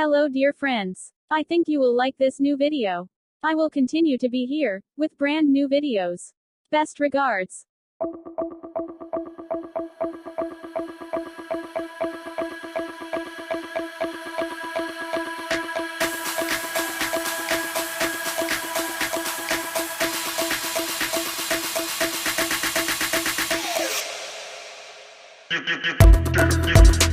Hello dear friends. I think you will like this new video. I will continue to be here, with brand new videos. Best regards. Dip, dip, dip, dip, dip.